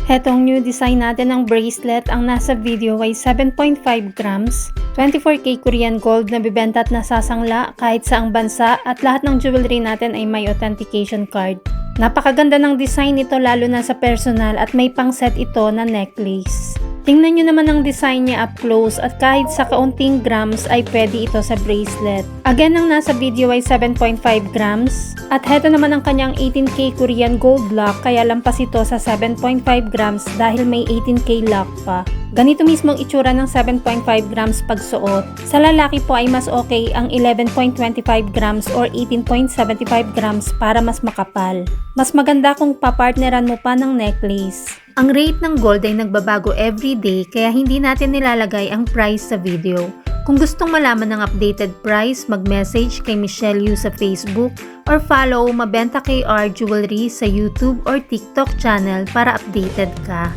Hetong new design natin ng bracelet, ang nasa video ay 7.5 grams, 24K Korean gold na bibenta at nasasangla kahit saang bansa at lahat ng jewelry natin ay may authentication card. Napakaganda ng design nito lalo na sa personal at may pang set ito na necklace. Tingnan nyo naman ang design niya up close at kahit sa kaunting grams ay pwede ito sa bracelet. Again, ang nasa video ay 7.5 grams at heto naman ang kanyang 18K Korean gold lock kaya lampas ito sa 7.5 grams dahil may 18K lock pa. Ganito mismo ang itsura ng 7.5 grams pagsuot. Sa lalaki po ay mas okay ang 11.25 grams or 18.75 grams para mas makapal. Mas maganda kung papartneran mo pa ng necklace. Ang rate ng gold ay nagbabago everyday kaya hindi natin nilalagay ang price sa video. Kung gustong malaman ng updated price, mag-message kay Michelle Yu sa Facebook or follow Mabenta KR Jewelry sa YouTube or TikTok channel para updated ka.